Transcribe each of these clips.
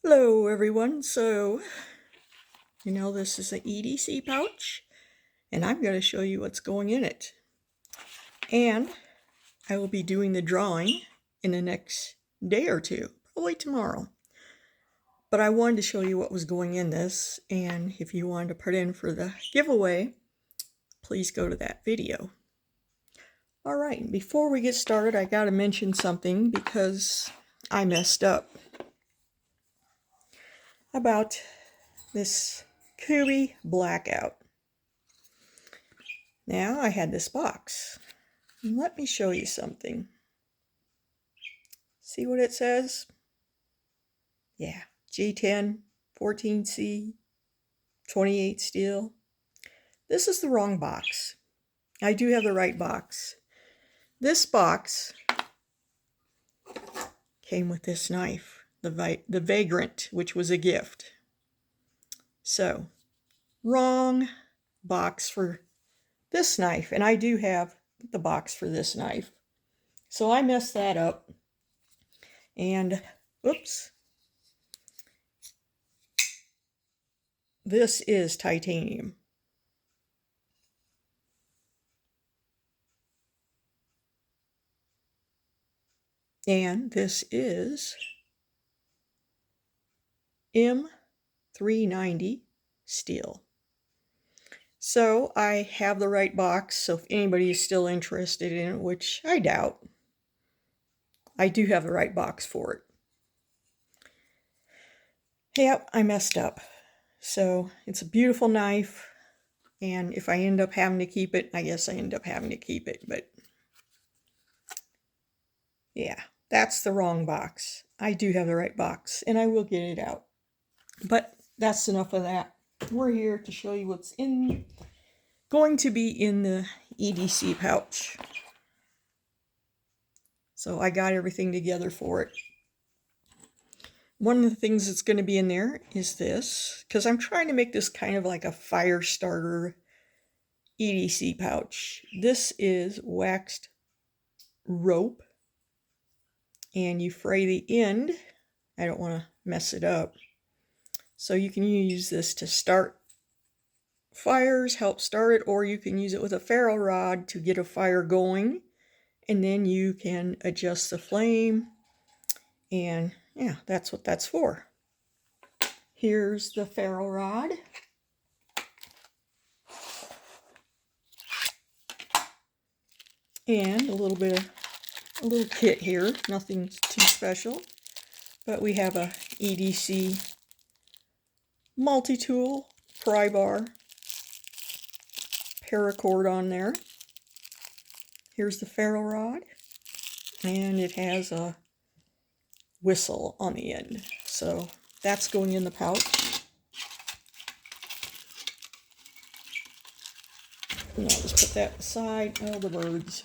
Hello everyone, so this is an EDC pouch and I'm going to show you what's going in it. And I will be doing the drawing in the next day or two, probably tomorrow. But I wanted to show you what was going in this, and if you wanted to put in for the giveaway, please go to that video. Alright, before we get started, I gotta mention something because I messed up about this Kubi blackout. Now I had this box. Let me show you something. See what it says? Yeah, G10, 14C, 28 steel. This is the wrong box. I do have the right box. This box came with this knife, the Vagrant, which was a gift. So, wrong box for this knife, and I do have the box for this knife. So I messed that up, and oops, this is titanium. And this is M390 steel. So I have the right box, so if anybody is still interested in it, which I doubt, I do have the right box for it. Yep, I messed up. So it's a beautiful knife, and if I end up having to keep it, I guess I end up having to keep it, but yeah, that's the wrong box. I do have the right box, and I will get it out. But that's enough of that. We're here to show you what's going to be in the EDC pouch. So I got everything together for it. One of the things that's going to be in there is this, because I'm trying to make this kind of like a fire starter EDC pouch. This is waxed rope, and you fray the end. I don't want to mess it up. So you can use this to start fires, help start it, or you can use it with a ferro rod to get a fire going, and then you can adjust the flame, and yeah, that's what that's for. Here's the ferro rod. And a little kit here, nothing too special, but we have a EDC multi-tool pry bar paracord on there. Here's the ferro rod, and it has a whistle on the end, so that's going in the pouch. And I'll just put that aside. Oh, the birds.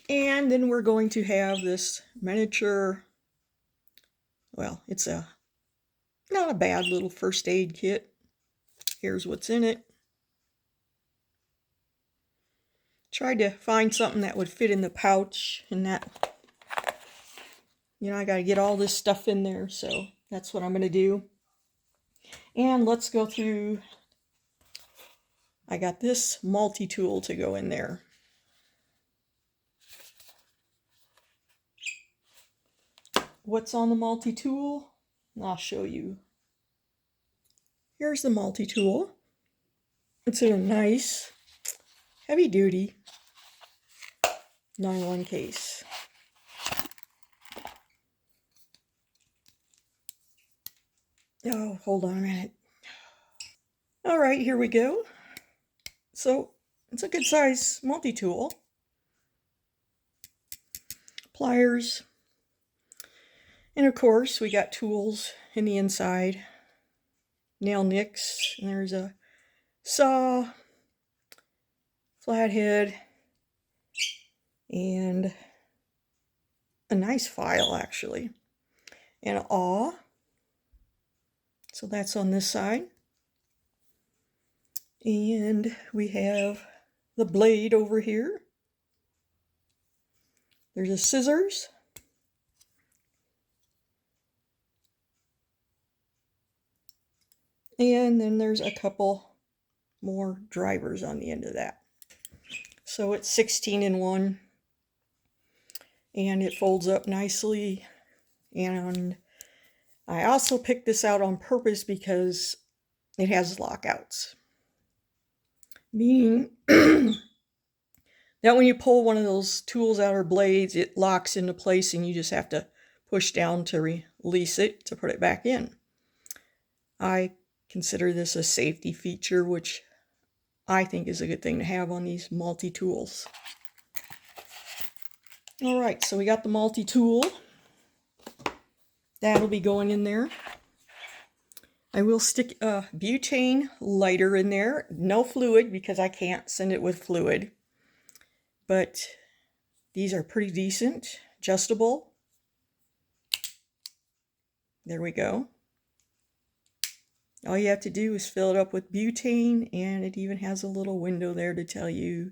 And then we're going to have this miniature, well, it's not a bad little first aid kit. Here's what's in it. Tried to find something that would fit in the pouch, and that, I got to get all this stuff in there, so that's what I'm going to do. And let's go through. I got this multi-tool to go in there. What's on the multi-tool? I'll show you. Here's the multi-tool. It's in a nice, heavy-duty nylon case. Oh, hold on a minute. All right, here we go. So, it's a good size multi-tool. Pliers. And of course, we got tools in the inside. Nail nicks. And there's a saw, flathead, and a nice file actually, and an awl. So that's on this side. And we have the blade over here. There's a scissors. And then there's a couple more drivers on the end of that. So it's 16 in one. And it folds up nicely. And I also picked this out on purpose because it has lockouts. Meaning that when you pull one of those tools out or blades, it locks into place and you just have to push down to release it to put it back in. I consider this a safety feature, which I think is a good thing to have on these multi-tools. All right, so we got the multi-tool. That'll be going in there. I will stick a butane lighter in there. No fluid because I can't send it with fluid. But these are pretty decent, adjustable. There we go. All you have to do is fill it up with butane, and it even has a little window there to tell you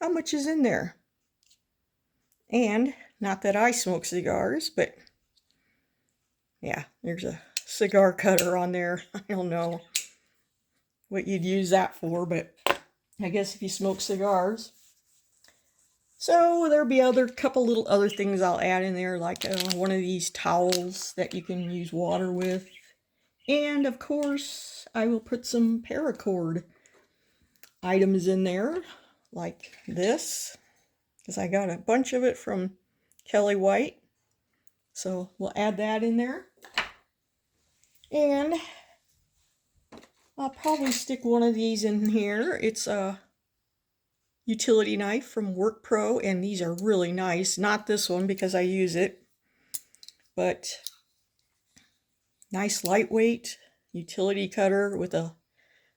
how much is in there. And not that I smoke cigars, but yeah, there's a cigar cutter on there. I don't know what you'd use that for, but I guess if you smoke cigars. So there'll be couple little other things I'll add in there, like one of these towels that you can use water with. And of course, I will put some paracord items in there, like this, because I got a bunch of it from Kelly White. So we'll add that in there. And I'll probably stick one of these in here. It's a utility knife from Work Pro, and these are really nice. Not this one because I use it, but nice lightweight utility cutter with a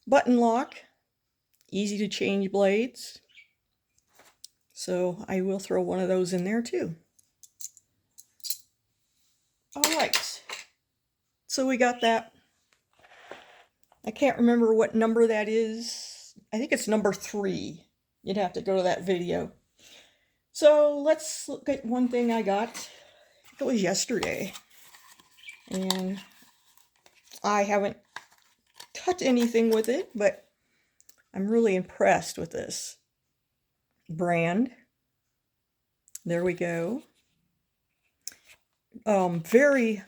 button lock. Easy to change blades. So I will throw one of those in there too. Alright, so we got that. I can't remember what number that is. I think it's number 3. You'd have to go to that video. So let's look at one thing I got. It was yesterday. And I haven't cut anything with it, but I'm really impressed with this brand. There we go. Very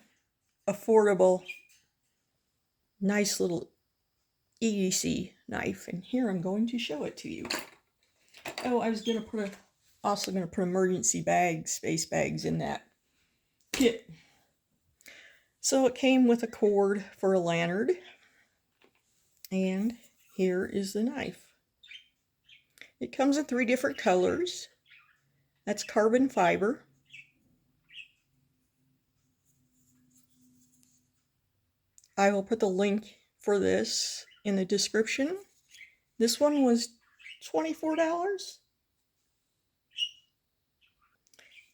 affordable, nice little EDC knife. And here I'm going to show it to you. Oh, I was going to also going to put emergency bags, space bags in that kit. So it came with a cord for a lanyard. And here is the knife. It comes in 3 different colors. That's carbon fiber. I will put the link for this in the description. This one was $24.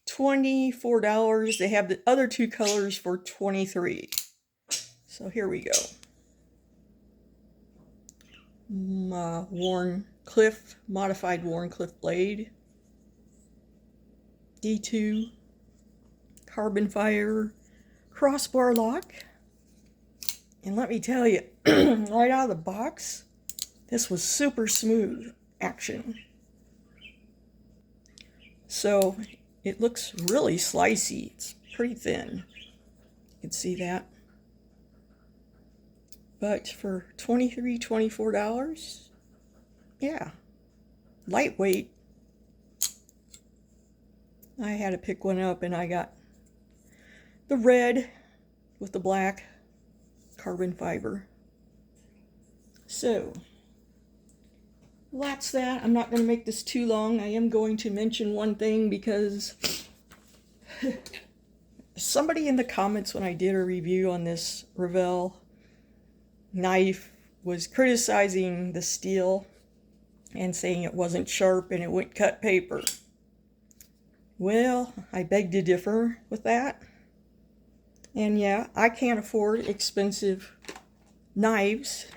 $24. They have the other 2 colors for $23. So here we go. Modified Warncliffe blade. D2 carbon fiber crossbar lock. And let me tell you, right out of the box, this was super smooth action. So it looks really slicey. It's pretty thin. You can see that. But for $23, $24, yeah, lightweight. I had to pick one up and I got the red with the black carbon fiber. So that's that. I'm not going to make this too long. I am going to mention one thing because somebody in the comments when I did a review on this Revell knife was criticizing the steel and saying it wasn't sharp and it wouldn't cut paper. Well, I beg to differ with that. And yeah, I can't afford expensive knives,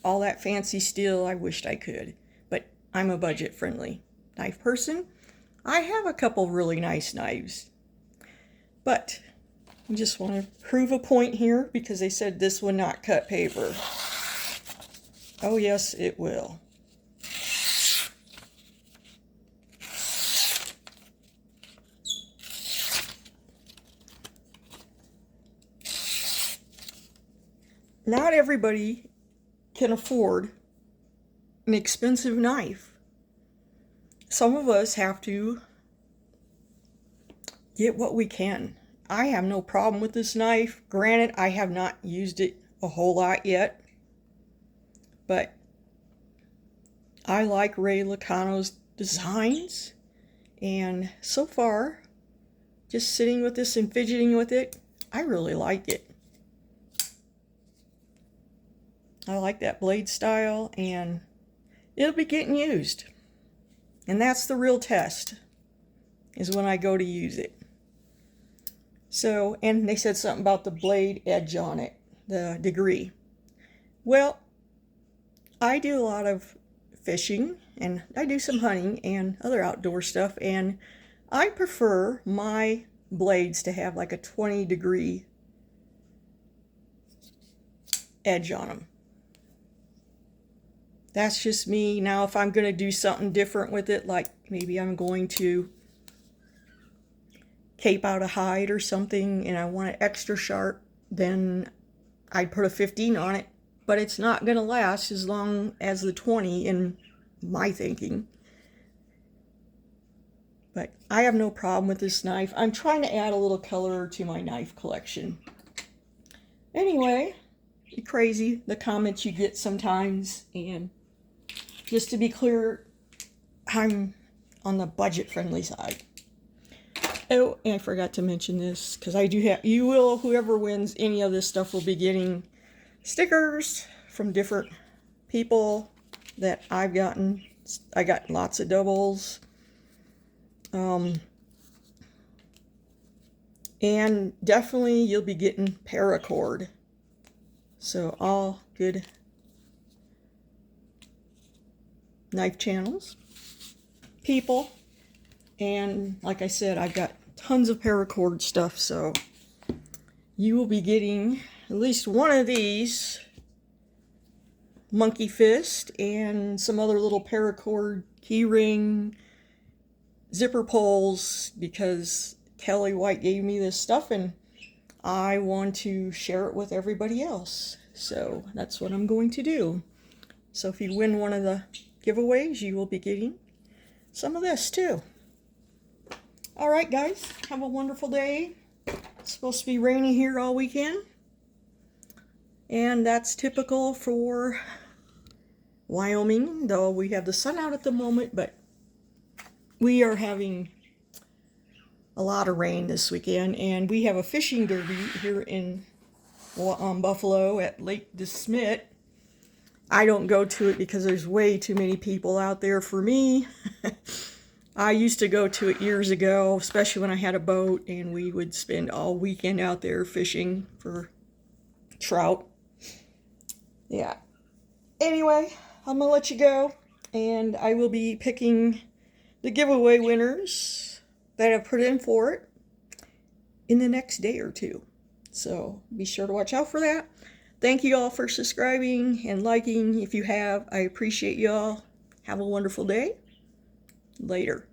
all that fancy steel. I wished I could, but I'm a budget-friendly knife person. I have a couple really nice knives, but I just want to prove a point here because they said this would not cut paper. Oh yes, it will. Not everybody can afford an expensive knife. Some of us have to get what we can. I have no problem with this knife. Granted, I have not used it a whole lot yet, but I like Ray Lacano's designs, and so far, just sitting with this and fidgeting with it, I really like it. I like that blade style, and it'll be getting used. And that's the real test, is when I go to use it. So, and they said something about the blade edge on it, the degree. Well, I do a lot of fishing, and I do some hunting and other outdoor stuff, and I prefer my blades to have like a 20-degree edge on them. That's just me. Now, if I'm going to do something different with it, like maybe I'm going to cape out a hide or something and I want it extra sharp, then I'd put a 15 on it. But it's not going to last as long as the 20 in my thinking. But I have no problem with this knife. I'm trying to add a little color to my knife collection. Anyway, crazy the comments you get sometimes, and just to be clear, I'm on the budget-friendly side. Oh, and I forgot to mention this, because I do have, whoever wins any of this stuff will be getting stickers from different people that I've gotten. I got lots of doubles. And definitely you'll be getting paracord. So all good knife channels, people, and like I said, I've got tons of paracord stuff, so you will be getting at least one of these monkey fist and some other little paracord keyring zipper pulls, because Kelly White gave me this stuff and I want to share it with everybody else. So that's what I'm going to do. So if you win one of the giveaways, you will be getting some of this too. Alright guys, have a wonderful day. It's supposed to be rainy here all weekend. And that's typical for Wyoming, though we have the sun out at the moment, but we are having a lot of rain this weekend, and we have a fishing derby here in Buffalo at Lake DeSmet. I don't go to it because there's way too many people out there for me. I used to go to it years ago, especially when I had a boat, and we would spend all weekend out there fishing for trout. Yeah. Anyway, I'm going to let you go, and I will be picking the giveaway winners that have put in for it in the next day or two. So be sure to watch out for that. Thank you all for subscribing and liking. If you have, I appreciate you all. Have a wonderful day. Later.